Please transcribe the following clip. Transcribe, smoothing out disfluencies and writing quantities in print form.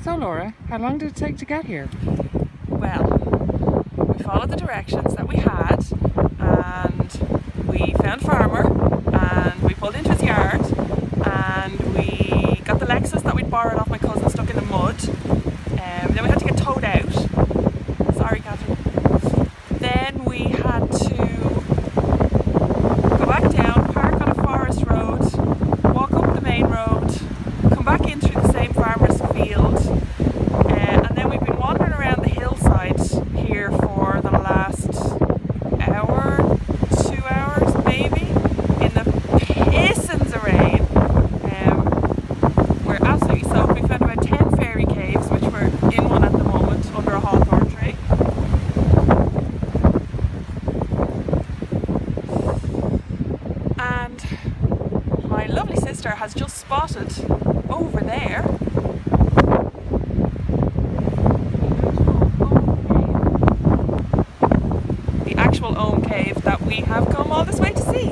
So Laura, how long did it take to get here? Well, we followed the directions that we had and we found Farmer and we pulled into his yard and we got the Lexus that we'd borrowed off my cousin stuck in the mud. Then we had to get towed out. Sorry, Catherine. Then we had to go back down, park on a forest road, walk up the main road, come back in through the same farmer's field, and then we've been wandering around the hillside here for the last hour, 2 hours maybe, in the pissings of rain. We're absolutely soaked. We found about 10 fairy caves, which we're in one at the moment under a hawthorn tree. And my lovely sister has just spotted over there the actual Ogham cave that we have come all this way to see.